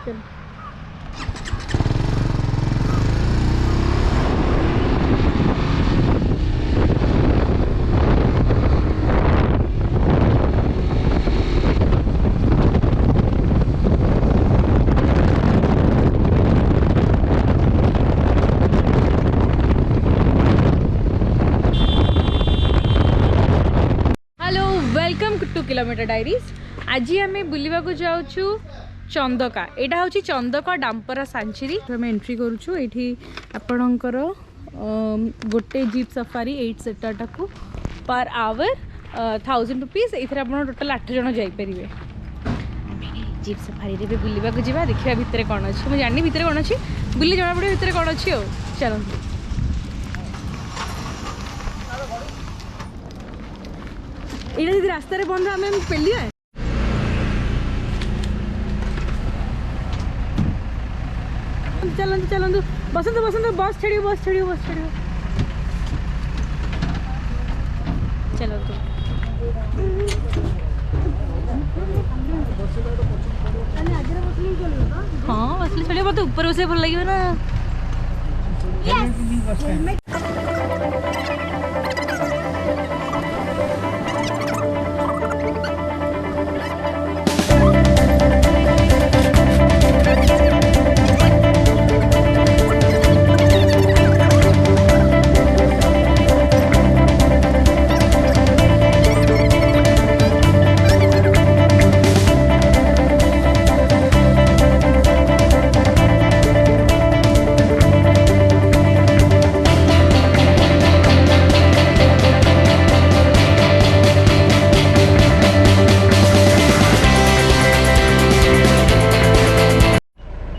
चल kilometre diaries आज आम बुलवा जाऊँ चंदका यहाँ हूँ चंदका डाम्परा सांचेरी आम एंट्री करुँ ये आपणकर गोटे जीप सफारी 8 सीटर को पर आवर 1000 रुपीज ये टोटाल 8 जन जापरेंगे जीप सफारी भी बुलवा जा देखा भितर कौन अच्छी मुझे जानी भितर कौन अच्छी बुले जना पड़े भितर कौन अच्छी चलते ये रास्ता रे बंद आम पेलिया चलते चलते बसंत बसंत बस छड़ी बस छड़ी बस छड़ी चलो तो हाँ बसले छड़ी मत ऊपर बस भल लगे ना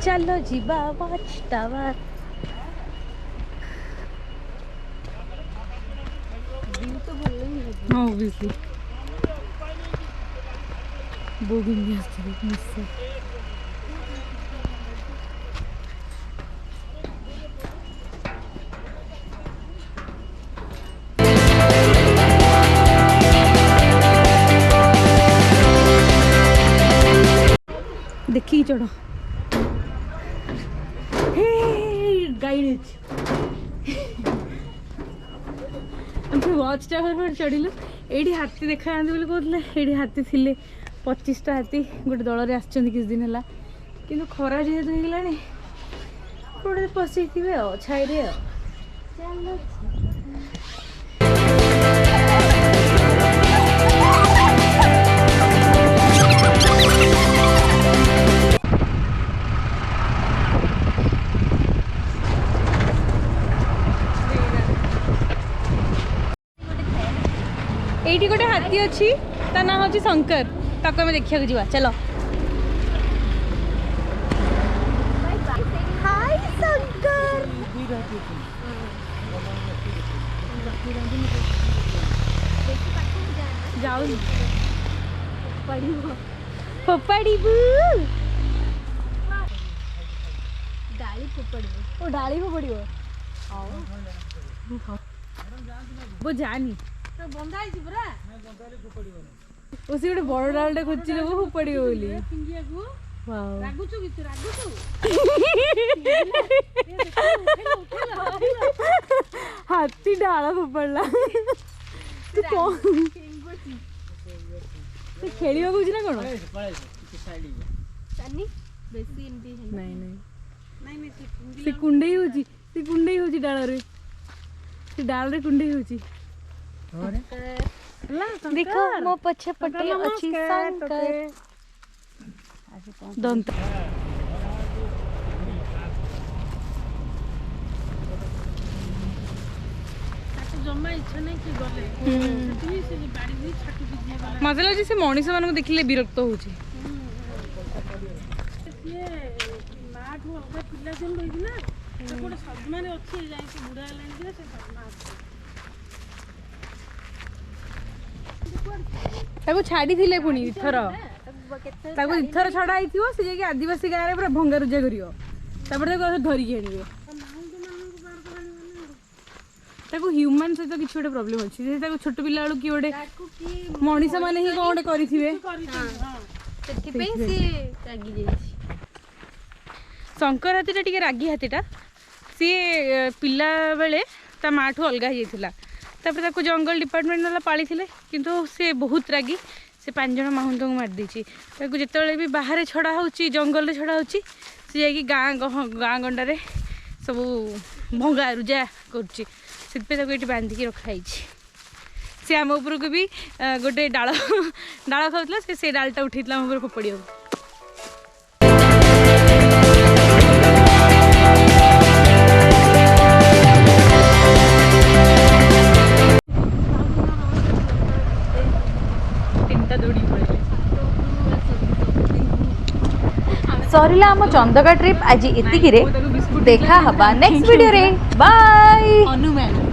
चलो जीवा वॉच टावर व्यू तो भल नहीं हां ऑब्वियसली बोगिंग निश्चय देखी चढ़ो वॉच टावर पर चढ़लु ये हाथी देखा बोले कहते ये हाथी थे 25टा हाथी गोटे दल में आसछन किछ दिन है कि खरा जेहेतु होगलानी गोटे पशि छाई ये गोटे हाथी अच्छी ता ना हूँ शंकर ताको हमें देखा जा चलो हाय शंकर जाऊ फोपाड़ीबू डाली फोपाड़ीबू ओ डाली फोपाड़ीबू वो जानी तो बंधा है पूरा उसी गोटे बड़ डालटा खोजि लेबो फोपाड़ी बोली वाओ रागुचु कि रागुचु हाथी डाला फोपड़ला तू कौन तू खेलिबा बुझी ना कोन सन्नी बेसी एंटी है नहीं नहीं नहीं से कुंडई होजी डाल रे से डाल रे कुंडई होजी देखो मो पछे पटे अच्छी शंकर दंत जम्मा इच्छा नहीं कि गले सेठी से बाड़ी भी छाटी दिए गला मजा लागी से मनीष मान को देखिले विरक्त होची ये माठो अलगा पिल्ला जन रही ना तो कोड सदमा रे अछि जाई के बुढ़ा लाइन दिए से सदमा ताको छाड़ी थिले पुनी इथर ताको इथर छड़ा आइथियो से जे कि आदिवासी गाय रे पूरा भंगा रुजा करियो तापर ताको धरि के आनिबे ताको ह्यूमन से तो किछ छोटे प्रॉब्लम अछि जे ताको छोट पिल्ला वालू कि ओडे मनीष माने ही कोडे करिथिबे हां सेति पे से लागी जाई शंकर हाथीटा टिके रागी हाथीटा सी पिला बेले ता माँ ठू अलग हो जंगल डिपार्टमेंट ना पाली किंतु सी बहुत रागी से 5 जन माहुंत को मारदी जिते भी बाहर छड़ा हो जंगल छड़ा हो सी गाँ गाँ गंडारे सब भंगा रुजा कर बांधिकी रखाई सी आम उपरक भी गोटे डाल डाल खाऊला से डालटा उठेला आम फोपड़ी सरीला आम चंदका ट्रिप आज एतिकी रे देखा हबा नेक्स्ट वीडियो रे बाय।